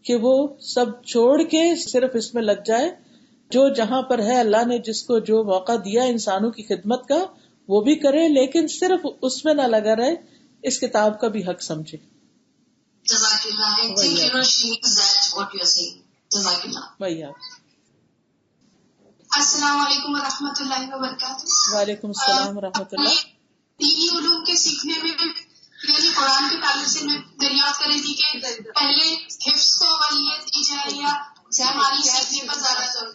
کہ وہ سب چھوڑ کے صرف اس میں لگ جائے. جو جہاں پر ہے اللہ نے جس کو جو موقع دیا انسانوں کی خدمت کا وہ بھی کرے، لیکن صرف اس میں نہ لگا رہے، اس کتاب کا بھی حق سمجھے. جزاک اللہ. I think you know she means that what you are saying. جزاک اللہ. وہی آپ. السلام علیکم ورحمۃ اللہ وبرکاتہ. وعلیکم السلام ورحمۃ اللہ. دینی علوم کے سیکھنے میں یعنی قرآن کے تعلق سے میں دریافت کر رہی تھی کہ پہلے حفظ کو اولویت دی جائے یا ہماری سیکھنے پر زیادہ زور.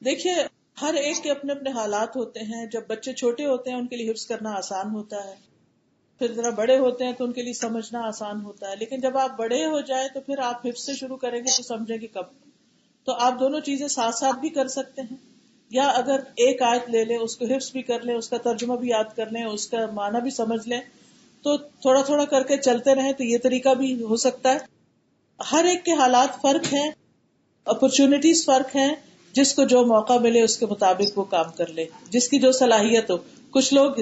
دیکھیے ہر ایک کے اپنے اپنے حالات ہوتے ہیں. جب بچے چھوٹے ہوتے ہیں ان کے لیے حفظ کرنا آسان ہوتا ہے، پھر ذرا بڑے ہوتے ہیں تو ان کے لیے سمجھنا آسان ہوتا ہے. لیکن جب آپ بڑے ہو جائیں تو پھر آپ حفظ سے شروع کریں گے تو سمجھیں گے کب. تو آپ دونوں چیزیں ساتھ ساتھ بھی کر سکتے ہیں، یا اگر ایک آیت لے لیں، اس کو حفظ بھی کر لیں، اس کا ترجمہ بھی یاد کر لیں، اس کا معنی بھی سمجھ لیں، تو تھوڑا تھوڑا کر کے چلتے رہیں تو یہ طریقہ بھی ہو سکتا ہے. ہر ایک کے حالات فرق ہیں، اپرچونٹیز فرق ہیں. جس کو جو موقع ملے اس کے مطابق وہ کام کر لے، جس کی جو صلاحیت ہو. کچھ لوگ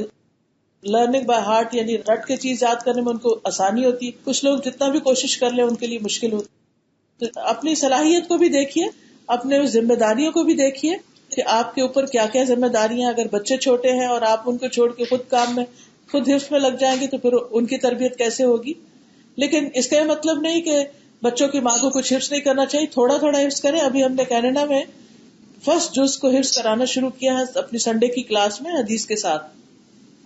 لرننگ بائی ہارٹ یعنی رٹ کے چیز یاد کرنے میں ان کو آسانی ہوتی ہے، کچھ لوگ جتنا بھی کوشش کر لیں ان کے لیے مشکل ہوتی. تو اپنی صلاحیت کو بھی دیکھیے، اپنے ذمہ داریوں کو بھی دیکھیے کہ آپ کے اوپر کیا کیا ذمہ داریاں. اگر بچے چھوٹے ہیں اور آپ ان کو چھوڑ کے خود کام میں خود حفظ میں لگ جائیں گے تو پھر ان کی تربیت کیسے ہوگی. لیکن اس کا یہ مطلب نہیں کہ بچوں کی ماں کو کچھ حفظ نہیں کرنا چاہیے، تھوڑا تھوڑا حفظ کریں. ابھی ہم نے کینیڈا میں فرسٹ جز کو حفظ کرانا شروع کیا ہے اپنی سنڈے کی کلاس میں حدیث کے ساتھ،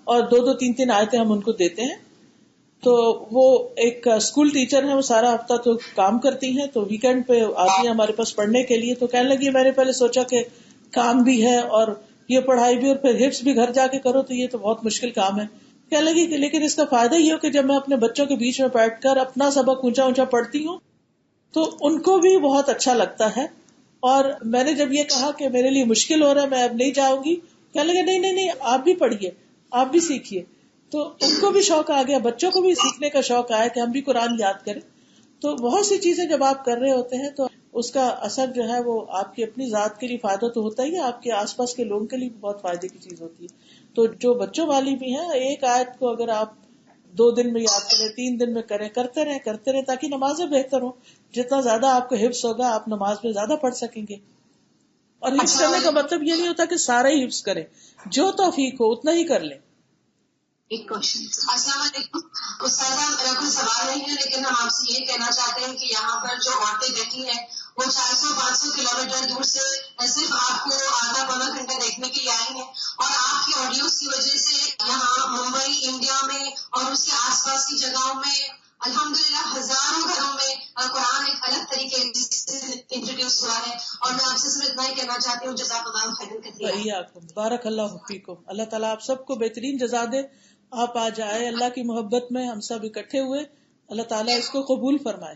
اور 2-3 آیتیں ہم ان کو دیتے ہیں. تو وہ ایک اسکول ٹیچر ہیں، وہ سارا ہفتہ تو کام کرتی ہیں، تو ویکینڈ پہ آتی ہیں ہمارے پاس پڑھنے کے لیے. تو کہنے لگی میں نے پہلے سوچا کہ کام بھی ہے اور یہ پڑھائی بھی اور پھر حفظ بھی گھر جا کے کرو تو یہ تو بہت مشکل کام ہے. کہنے لگی کہ لیکن اس کا فائدہ یہ ہو کہ جب میں اپنے بچوں کے بیچ میں بیٹھ کر اپنا سبق اونچا اونچا پڑھتی ہوں تو ان کو بھی بہت اچھا لگتا ہے. اور میں نے جب یہ کہا کہ میرے لیے مشکل ہو رہا ہے میں اب نہیں جاؤں گی، کہنے لگے نہیں آپ بھی پڑھیے، آپ بھی سیکھیے. تو ان کو بھی شوق آ گیا، بچوں کو بھی سیکھنے کا شوق آیا کہ ہم بھی قرآن یاد کریں. تو بہت سی چیزیں جب آپ کر رہے ہوتے ہیں تو اس کا اثر جو ہے وہ آپ کی اپنی ذات کے لیے فائدہ تو ہوتا ہی ہے، آپ کے آس پاس کے لوگوں کے لیے بہت فائدے کی چیز ہوتی ہے. تو جو بچوں والی بھی ہیں، ایک آیت کو اگر آپ 2 دن میں یاد کریں، 3 دن میں کریں، کرتے رہیں تاکہ نمازیں بہتر ہوں. جتنا زیادہ آپ کو حفظ ہوگا آپ نماز میں زیادہ پڑھ سکیں گے. اور حفظ کرنے کا مطلب یہ نہیں ہوتا کہ سارا ہی حفظ کریں، جو توفیق ہو اتنا ہی کر لیں. ایک کوشچن. السلام علیکم استاذہ، میرا کوئی سوال نہیں ہے لیکن ہم آپ سے یہ کہنا چاہتے ہیں کہ یہاں پر جو عورتیں بیٹھی ہیں وہ 400-500 کلومیٹر دور سے صرف آپ کو آدھا پونا گھنٹہ دیکھنے کے لیے آئی ہیں، اور آپ کی آڈیوز کی وجہ سے یہاں ممبئی انڈیا میں اور اس کے آس پاس کی جگہوں میں الحمدللہ ہزاروں گھروں میں قرآن ایک الگ طریقے سے انٹروڈیوس ہوا ہے. اور میں آپ سے صرف اتنا ہی کہنا چاہتی ہوں جزاک اللہ خیرا کثیرا. بارک اللہ فیکم. اللہ تعالیٰ آپ سب کو بہترین جزا دے. آپ آج آئے اللہ کی محبت میں، ہم سب اکٹھے ہوئے، اللہ تعالیٰ اس کو قبول فرمائے.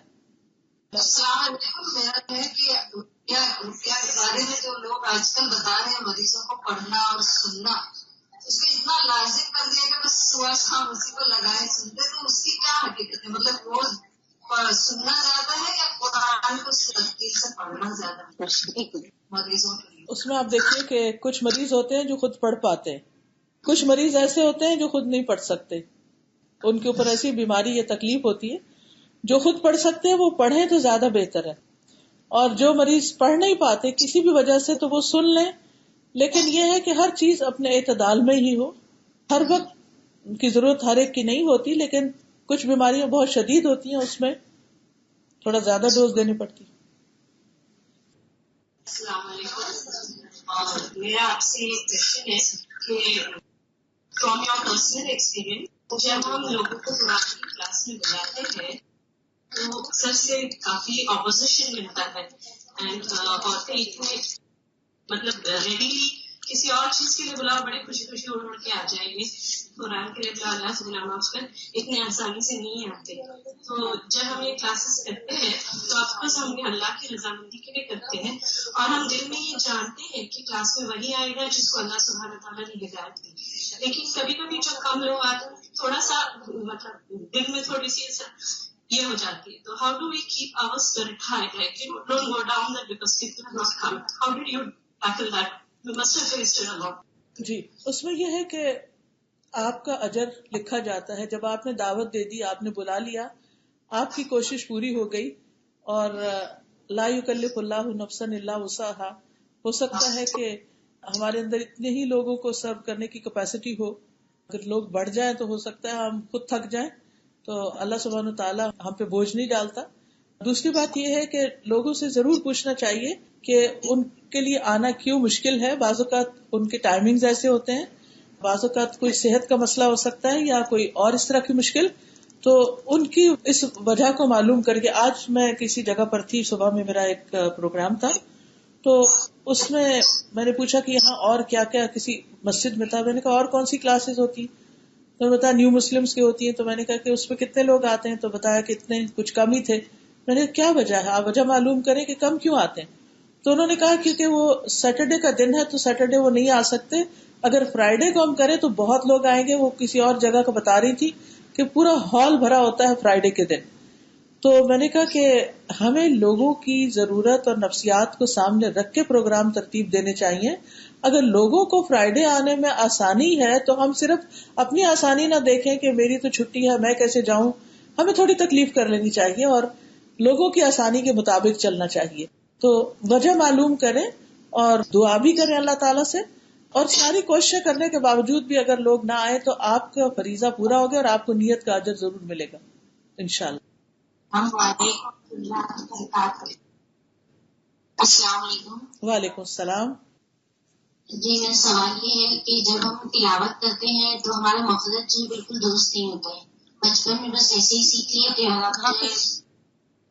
السلام علیکم. میرا ہے کہ کیا کے بارے میں جو لوگ آج کل بتا رہے ہیں مریضوں کو پڑھنا اور سننا، اس کو اتنا لازم کر دیا کہ بس صبح شام اسی کو لگائے سنتے، تو اس کی کیا حقیقت ہے؟ مطلب روز سننا زیادہ ہے یا قرآن کو ترتیل سے پڑھنا زیادہ مریضوں کے لیے؟ اس میں آپ دیکھیے کہ کچھ مریض ہوتے ہیں جو خود پڑھ پاتے ہیں، کچھ مریض ایسے ہوتے ہیں جو خود نہیں پڑھ سکتے، ان کے اوپر ایسی بیماری یا تکلیف ہوتی ہے. جو خود پڑھ سکتے ہیں وہ پڑھیں تو زیادہ بہتر ہے، اور جو مریض پڑھ نہیں پاتے کسی بھی وجہ سے تو وہ سن لیں، لیکن یہ ہے کہ ہر چیز اپنے اعتدال میں ہی ہو. ہر وقت کی ضرورت ہر ایک کی نہیں ہوتی، لیکن کچھ بیماریاں بہت شدید ہوتی ہیں، اس میں تھوڑا زیادہ ڈوز دینی پڑتی. السلام علیکم. میرا آپ سے ایک کوشچن ہے کہ فرام یور پرسنل ایکسپیرینس جب ہم لوگوں کو قرآن کی کلاس میں بلاتے ہیں تو سر سے کافی اپوزیشن ملتا ہے، اینڈ عورتیں اتنے مطلب ریڈیلی کسی اور چیز کے لیے بلاؤ بڑے خوشی خوشی اڑ کے آ جائیں گے، قرآن کے لیے بلاؤ اللہ سے بلانا اس پر اتنے آسانی سے نہیں آتے. تو جب ہم یہ کلاسز کرتے ہیں تو آف کورس ہم اللہ کی رضامندی کے لیے کرتے ہیں، اور ہم دل میں یہ جانتے ہیں کہ کلاس میں وہی آئے گا جس کو اللہ سبحانہ تعالیٰ نے ہدایت دی. لیکن کبھی کبھی جو کم لوگ آتے ہیں تھوڑا سا مطلب دل میں تھوڑی سی یہ ہو جاتی ہے. تو how do we keep our spirit high, like you don't go down that because people have not come. How did you tackle that? You must have faced it a lot. جی، اس میں یہ ہے کہ آپ کا اجر لکھا جاتا ہے. جب آپ نے دعوت دے دی، آپ نے بلا لیا، آپ کی کوشش پوری ہو گئی، اور لا یکلف اللہ نفسا الا وسعها. ہو سکتا ہے کہ ہمارے اندر اتنے ہی لوگوں کو سرو کرنے کی کیپیسٹی ہو، اگر لوگ بڑھ جائیں تو ہو سکتا ہے ہم خود تھک جائیں، تو اللہ سبحانہ تعالیٰ ہم پہ بوجھ نہیں ڈالتا. دوسری بات یہ ہے کہ لوگوں سے ضرور پوچھنا چاہیے کہ ان کے لیے آنا کیوں مشکل ہے. بعض اوقات ان کے ٹائمنگز ایسے ہوتے ہیں، بعض اوقات کوئی صحت کا مسئلہ ہو سکتا ہے یا کوئی اور اس طرح کی مشکل، تو ان کی اس وجہ کو معلوم کر کے. آج میں کسی جگہ پر تھی، صبح میں میرا ایک پروگرام تھا، تو اس میں نے پوچھا کہ یہاں اور کیا کیا، کسی مسجد میں تھا، میں نے کہا اور کون سی کلاسز ہوتی، تو بتایا نیو مسلمس کی ہوتی ہیں. تو میں نے کہا کہ اس میں کتنے لوگ آتے ہیں، تو بتایا کہ اتنے، کچھ کم ہی تھے. میں نے کہا کیا وجہ ہے، آپ وجہ معلوم کریں کہ کم کیوں آتے ہیں. تو انہوں نے کہا کیونکہ وہ سیٹرڈے کا دن ہے تو سیٹرڈے وہ نہیں آ سکتے، اگر فرائیڈے کو ہم کریں تو بہت لوگ آئیں گے. وہ کسی اور جگہ کا بتا رہی تھی کہ پورا ہال بھرا ہوتا ہے فرائیڈے کے دن. تو میں نے کہا کہ ہمیں لوگوں کی ضرورت اور نفسیات کو سامنے رکھ کے پروگرام ترتیب دینے چاہیے. اگر لوگوں کو فرائیڈے آنے میں آسانی ہے تو ہم صرف اپنی آسانی نہ دیکھیں کہ میری تو چھٹی ہے میں کیسے جاؤں. ہمیں تھوڑی تکلیف کر لینی چاہیے اور لوگوں کی آسانی کے مطابق چلنا چاہیے. تو وجہ معلوم کریں اور دعا بھی کریں اللہ تعالیٰ سے، اور ساری کوششیں کرنے کے باوجود بھی اگر لوگ نہ آئے تو آپ کا فریضہ پورا ہو گیا اور آپ کو نیت کا اجر ضرور ملے گا انشاءاللہ. السلام علیکم. وعلیکم السلام. جی میرا سوال یہ ہے کہ جب ہم تلاوت کرتے ہیں تو ہمارا مقصد جو بالکل درست نہیں ہوتا ہے. بچپن میں بس ایسے ہی سیکھ لیا کہ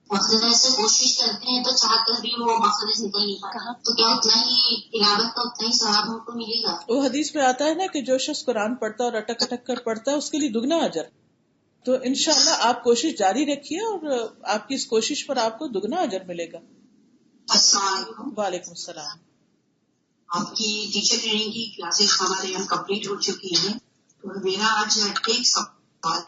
مقصد ایسے کوشش کرتے ہیں تو چاہ کر بھی وہ مقصد نکل نہیں پاتا، تو کیا اتنا ہی تلاوت کا اتنا ہی ثواب ہم کو ملے گا؟ وہ حدیث میں آتا ہے نا کہ جو شخص قرآن پڑھتا ہے اور اٹک اٹک کر پڑھتا ہے اس کے لیے دگنا اجر. تو انشاءاللہ آپ کوشش جاری رکھیے اور آپ کی اس کوشش پر آپ کو دگنا اجر ملے گا. السلام علیکم. وعلیکم السلام. آپ کی ٹیچر ٹریننگ کی کلاسز ہمارے یہاں کمپلیٹ ہو چکی ہیں، تو میرا آج ایک سوال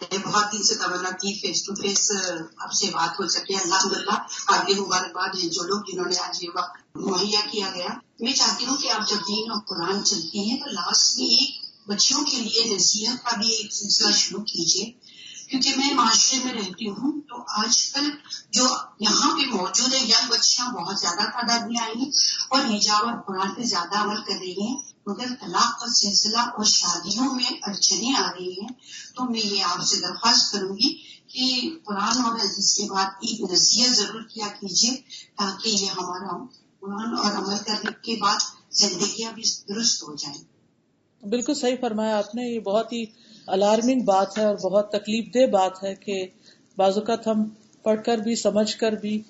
ہے. بہت دن سے تمنا کی فیس ٹو فیس آپ سے بات ہو سکے. الحمدللہ قابل مبارکباد ہیں جو لوگ جنہوں نے آج یہ وقت مہیا کیا گیا. میں چاہتی ہوں کہ آپ جب دین اور قرآن چلتی ہیں تو لاسٹ میں ایک بچیوں کے لیے نصیحت کا بھی ایک سلسلہ شروع کیجیے، کیونکہ میں معاشرے میں رہتی ہوں تو آج کل جو یہاں پہ موجود ہے ینگ بچیاں بہت زیادہ تعداد میں آئی ہیں اور حجاب اور قرآن پہ زیادہ عمل کر رہی ہیں، مگر طلاق کا سلسلہ اور شادیوں میں اڑچنیں آ رہی ہیں. تو میں یہ آپ سے درخواست کروں گی کہ قرآن اور حدیث کے بعد ایک نصیحت ضرور کیا کیجیے تاکہ یہ ہمارا قرآن اور عمل کرنے کے بعد زندگیاں بھی درست ہو جائیں. بالکل صحیح فرمایا آپ نے. یہ بہت ہی الارمنگ بات ہے اور بہت تکلیف دہ بات ہے کہ بعض اوقات ہم پڑھ کر بھی سمجھ کر بھی،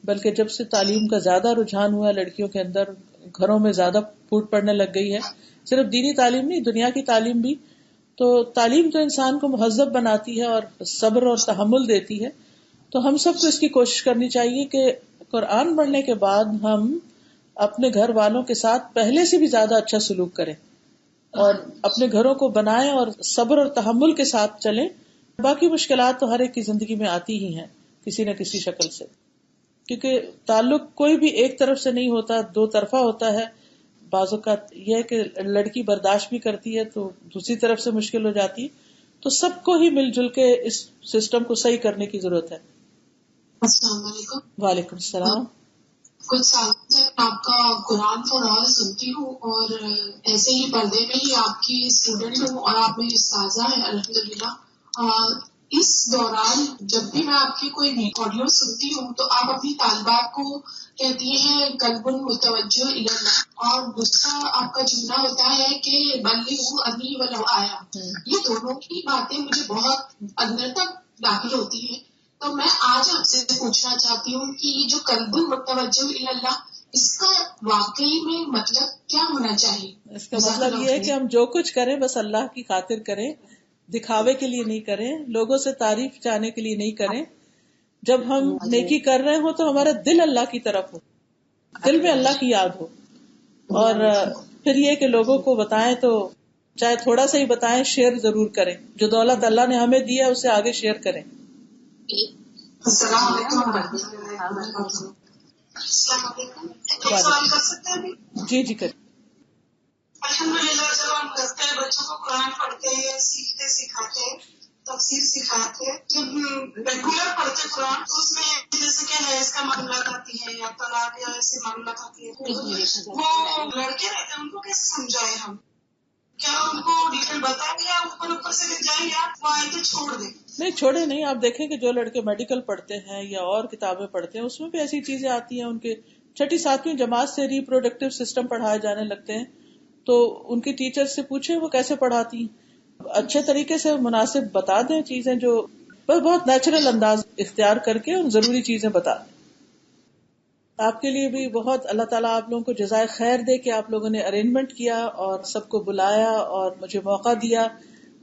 بلکہ جب سے تعلیم کا زیادہ رجحان ہوا لڑکیوں کے اندر، گھروں میں زیادہ پھوٹ پڑنے لگ گئی ہے، صرف دینی تعلیم نہیں دنیا کی تعلیم بھی. تو تعلیم تو انسان کو مہذب بناتی ہے اور صبر اور تحمل دیتی ہے. تو ہم سب کو اس کی کوشش کرنی چاہیے کہ قرآن پڑھنے کے بعد ہم اپنے گھر والوں کے ساتھ پہلے سے بھی زیادہ اچھا سلوک کریں اور اپنے گھروں کو بنائیں اور صبر اور تحمل کے ساتھ چلیں. باقی مشکلات تو ہر ایک کی زندگی میں آتی ہی ہیں، کسی نہ کسی شکل سے، کیونکہ تعلق کوئی بھی ایک طرف سے نہیں ہوتا، دو طرفہ ہوتا ہے. بعض اوقات یہ ہے کہ لڑکی برداشت بھی کرتی ہے تو دوسری طرف سے مشکل ہو جاتی ہے. تو سب کو ہی مل جل کے اس سسٹم کو صحیح کرنے کی ضرورت ہے. السلام علیکم. وعلیکم السلام. کچھ سال سے آپ کا قرآن کا راز سنتی ہوں اور ایسے ہی پردے میں ہی آپ کی اسٹوڈنٹ ہوں اور آپ میری استاذہ ہیں الحمدللہ. اس دوران جب بھی میں آپ کی کوئی آڈیو سنتی ہوں تو آپ اپنی طالبات کو کہتی ہیں قلب متوجہ الی اللہ، اور دوسرا آپ کا جملہ ہوتا ہے کہ بلغوا انی ولو آیا. یہ دونوں کی باتیں مجھے بہت اندر تک داخل ہوتی ہیں. تو میں آج آپ سے پوچھنا چاہتی ہوں کہ یہ جو قلب متوجہ الی اللہ، اس کا واقعی میں مطلب کیا ہونا چاہیے؟ اس کا مطلب یہ ہے کہ ہم جو کچھ کریں بس اللہ کی خاطر کریں، دکھاوے کے لیے نہیں کریں، لوگوں سے تعریف چاہنے کے لیے نہیں کریں. جب ہم نیکی کر رہے ہوں تو ہمارا دل اللہ کی طرف ہو، دل میں اللہ کی یاد ہو. اور پھر یہ کہ لوگوں کو بتائیں تو چاہے تھوڑا سا ہی بتائیں، شیئر ضرور کریں. جو دولت اللہ نے ہمیں دی ہے اسے آگے شیئر کریں. السلام علیکم. السلام علیکم. ایک سوال کر سکتے ہیں؟ جی کریں. الحمدللہ جب ہم کرتے ہیں بچوں کو قرآن پڑھتے ہیں، سیکھتے سکھاتے ہیں، تفسیر سکھاتے ہیں، جب ریگولر پڑھتے قرآن تو اس میں جیسے کہ حیض کا معاملات آتی ہے یا طلاق یا ایسے معاملات آتی ہے، وہ لڑکے رہتے ہیں ان کو کیسے سمجھائے ہم؟ کیا ان کو ڈیٹیل بتائیں یا اوپر سے لے جائیں یا وہ آئے چھوڑ دیں؟ نہیں چھوڑے نہیں. آپ دیکھیں کہ جو لڑکے میڈیکل پڑھتے ہیں یا اور کتابیں پڑھتے ہیں اس میں بھی ایسی چیزیں آتی ہیں. ان کے 6ٹی 7ویں جماعت سے ریپروڈکٹیو سسٹم پڑھائے جانے لگتے ہیں، تو ان کی ٹیچر سے پوچھیں وہ کیسے پڑھاتی ہیں. اچھے طریقے سے مناسب بتا دیں چیزیں، جو بہت نیچرل انداز اختیار کر کے ان ضروری چیزیں بتا دیں. آپ کے لیے بھی بہت اللہ تعالیٰ آپ لوگوں کو جزائے خیر دے کہ آپ لوگوں نے ارینجمنٹ کیا اور سب کو بلایا اور مجھے موقع دیا.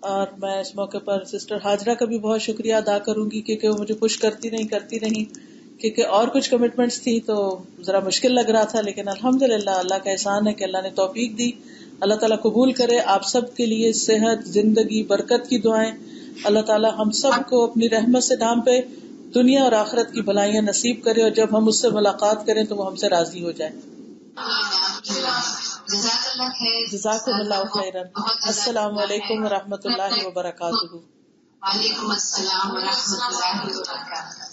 اور میں اس موقع پر سسٹر ہاجرہ کا بھی بہت شکریہ ادا کروں گی کیونکہ وہ مجھے پش کرتی نہیں کیونکہ اور کچھ کمٹمنٹس تھی تو ذرا مشکل لگ رہا تھا. لیکن الحمدللہ اللہ کا احسان ہے کہ اللہ نے توفیق دی. اللہ تعالیٰ قبول کرے. آپ سب کے لیے صحت، زندگی، برکت کی دعائیں. اللہ تعالیٰ ہم سب کو اپنی رحمت سے ڈھانپے، دنیا اور آخرت کی بھلائیاں نصیب کرے، اور جب ہم اس سے ملاقات کریں تو وہ ہم سے راضی ہو جائے. جزاکم اللہ خیرا. السلام علیکم ورحمۃ اللہ وبرکاتہ. وعلیکم السلام ورحمۃ اللہ وبرکاتہ.